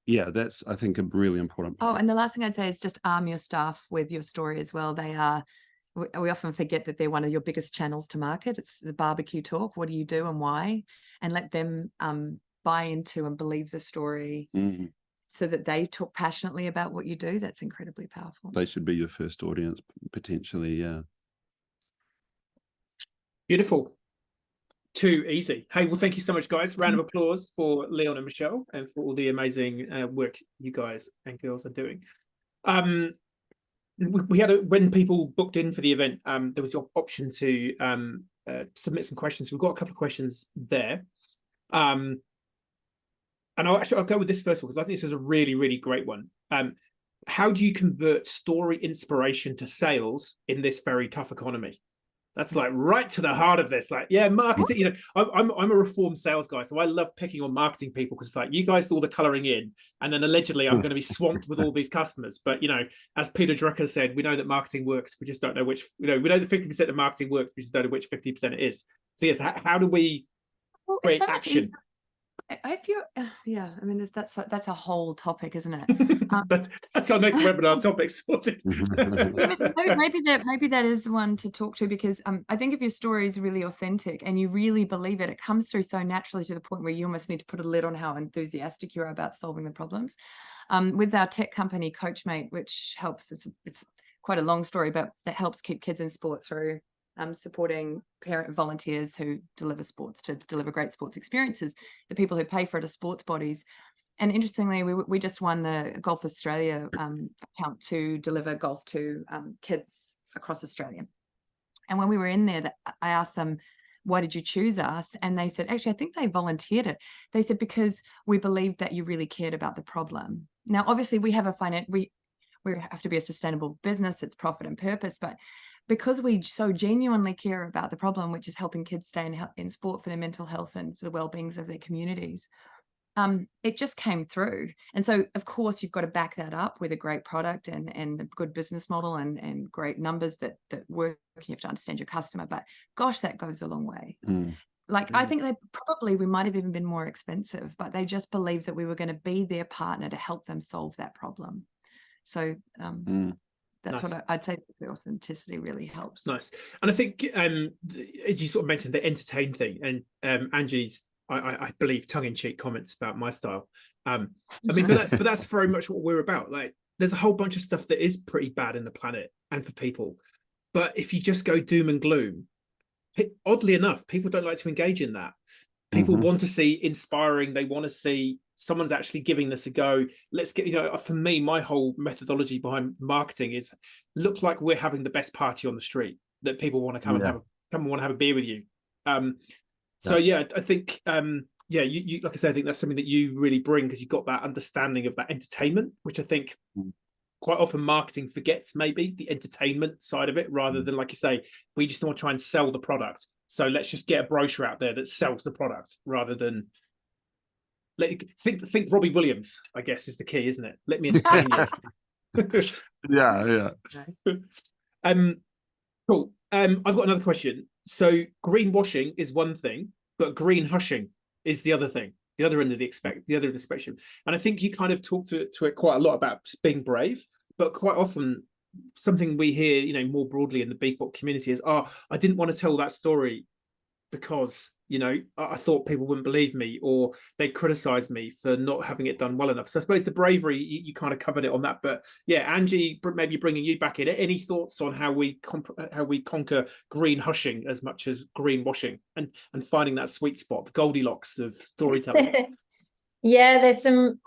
yeah, that's, I think, a really important Oh, point. and the last thing I'd say is just arm your staff with your story as well. They are, we often forget that they're one of your biggest channels to market. It's the barbecue talk. What do you do and why? And let them buy into and believe the story so that they talk passionately about what you do. That's incredibly powerful. They should be your first audience, potentially, yeah. Beautiful. Too easy. Hey, well, thank you so much, guys. Round of applause for Leon and Michelle and for all the amazing work you guys and girls are doing. We had when people booked in for the event, there was the option to submit some questions. We've got a couple of questions there. And I'll go with this first one because I think this is a really, really great one. How do you convert story inspiration to sales in this very tough economy? That's like right to the heart of this. Like, yeah, marketing, you know, I'm a reformed sales guy, so I love picking on marketing people because it's like, you guys do all the coloring in, and then allegedly I'm going to be swamped with all these customers. But, you know, as Peter Drucker said, we know that marketing works. We just don't know which, you know, we know that 50% of marketing works. We just don't know which 50% it is. So yes, how do we create action? If you, yeah, I mean, that's a whole topic, isn't it? That's our next webinar topic sorted. maybe that is one to talk to, because I think if your story is really authentic and you really believe it, it comes through so naturally to the point where you almost need to put a lid on how enthusiastic you are about solving the problems. With our tech company Coachmate, which helps, it's quite a long story, but that helps keep kids in sport through supporting parent volunteers who deliver sports to deliver great sports experiences. The people who pay for it are sports bodies. And interestingly, we just won the Golf Australia account to deliver golf to kids across Australia. And when we were in there, I asked them, why did you choose us? And they said, actually, I think they volunteered it. They said, because we believed that you really cared about the problem. Now, obviously, we have we have to be a sustainable business. It's profit and purpose, but because we so genuinely care about the problem, which is helping kids stay in sport for their mental health and for the well-beings of their communities, it just came through. And so, of course, you've got to back that up with a great product and a good business model and great numbers that work. You have to understand your customer, but gosh, that goes a long way. Like, I think we might have even been more expensive, but they just believed that we were going to be their partner to help them solve that problem. So, that's nice. What I'd say. The authenticity really helps. Nice. And I think, as you sort of mentioned, the entertain thing, and Angie's, I believe, tongue-in-cheek comments about my style. I mean, but that's very much what we're about. Like, there's a whole bunch of stuff that is pretty bad in the planet and for people. But if you just go doom and gloom, oddly enough, people don't like to engage in that. People want to see inspiring. They want to see someone's actually giving this a go. Let's get, you know, for me, my whole methodology behind marketing is look like we're having the best party on the street that people want to come and want to have a beer with you. So yeah, I think you like I said, I think that's something that you really bring, because you've got that understanding of that entertainment, which I think quite often marketing forgets, maybe the entertainment side of it, rather than, like you say, we just want to try and sell the product. So let's just get a brochure out there that sells the product, rather than think Robbie Williams, I guess, is the key, isn't it? Let me entertain you. Yeah. Cool. I've got another question. So greenwashing is one thing, but green hushing is the other thing, the other end of the spectrum. And I think you kind of talk to it quite a lot about being brave, but quite often something we hear, you know, more broadly in the B Corp community is, I didn't want to tell that story because, you know, I thought people wouldn't believe me, or they'd criticize me for not having it done well enough. So I suppose the bravery, you kind of covered it on that. But yeah, Angie, maybe bringing you back in. Any thoughts on how we conquer green hushing as much as green washing, and finding that sweet spot, the Goldilocks of storytelling? Yeah, there's some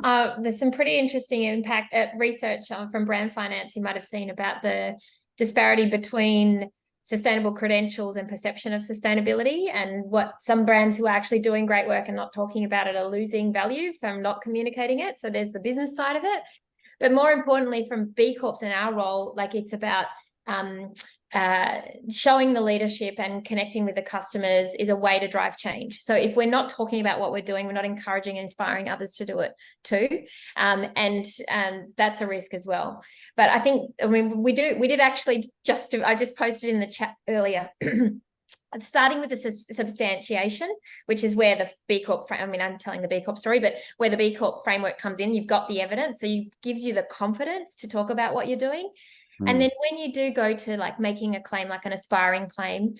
pretty interesting impact research from Brand Finance you might have seen about the disparity between sustainable credentials and perception of sustainability, and what some brands who are actually doing great work and not talking about it are losing value from not communicating it. So there's the business side of it, but more importantly, from B Corps and our role, like, it's about showing the leadership and connecting with the customers is a way to drive change. So if we're not talking about what we're doing, we're not encouraging and inspiring others to do it too. And that's a risk as well. But I think, I mean, we did actually I just posted in the chat earlier starting with the substantiation, which is where the B Corp, I'm telling the B Corp story, but where the B Corp framework comes in, you've got the evidence. So it gives you the confidence to talk about what you're doing. And then when you do go to like making a claim, like an aspiring claim,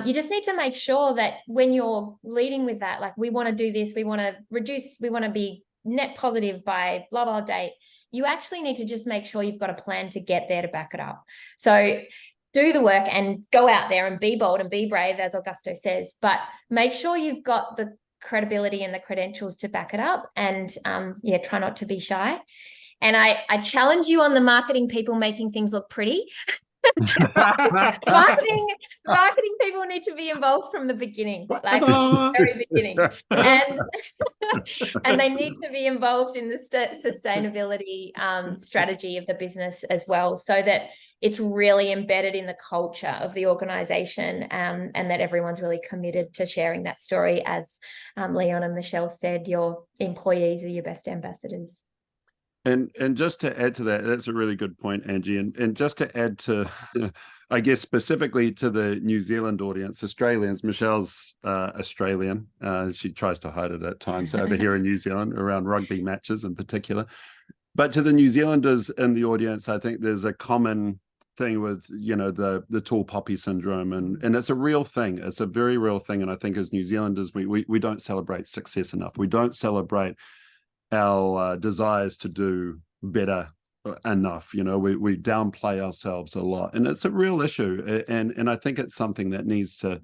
you just need to make sure that when you're leading with that, like we want to do this, we want to reduce, we want to be net positive by blah, blah date, you actually need to just make sure you've got a plan to get there to back it up. So do the work and go out there and be bold and be brave, as Augusto says, but make sure you've got the credibility and the credentials to back it up, and try not to be shy. And I challenge you on the marketing people making things look pretty. marketing people need to be involved from the beginning, like the very beginning, and they need to be involved in the sustainability strategy of the business as well, so that it's really embedded in the culture of the organization, and that everyone's really committed to sharing that story. As Leon and Michelle said, your employees are your best ambassadors. And just to add to that, that's a really good point, Angie. And just to add to, I guess, specifically to the New Zealand audience, Australians, Michelle's Australian. She tries to hide it at times over here in New Zealand around rugby matches in particular. But to the New Zealanders in the audience, I think there's a common thing with, the tall poppy syndrome. And it's a real thing. It's a very real thing. And I think as New Zealanders, we don't celebrate success enough. We don't celebrate our desires to do better enough. We downplay ourselves a lot, and it's a real issue, and I think it's something that needs to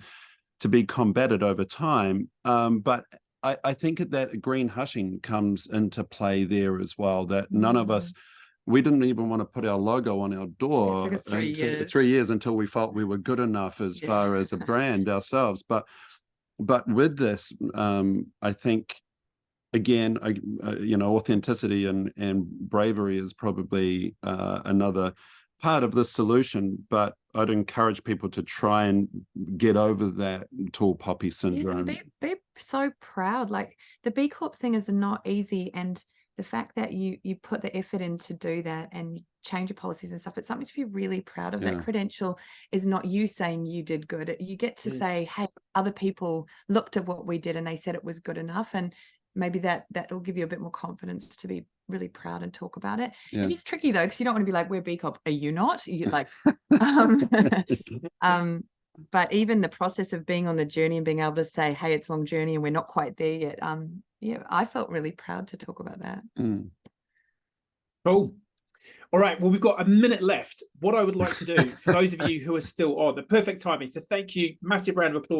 be combated over time. But I think that green hushing comes into play there as well, that none of us, we didn't even want to put our logo on our door. It took us 3 years until we felt we were good enough as far as a brand ourselves. But with this, I think, again, authenticity and bravery is probably another part of the solution. But I'd encourage people to try and get over that tall poppy syndrome. Be so proud. Like, the B Corp thing is not easy, and the fact that you put the effort in to do that and change your policies and stuff, it's something to be really proud of. That credential is not you saying you did good. You get to say, hey, other people looked at what we did and they said it was good enough. And maybe that will give you a bit more confidence to be really proud and talk about it. Yeah. It is tricky though, because you don't want to be like, we're B Corp. Are you not? You're like, but even the process of being on the journey and being able to say, hey, it's a long journey and we're not quite there yet. I felt really proud to talk about that. Cool. All right, well, we've got a minute left. What I would like to do, for those of you who are still on, the perfect timing, so thank you, massive round of applause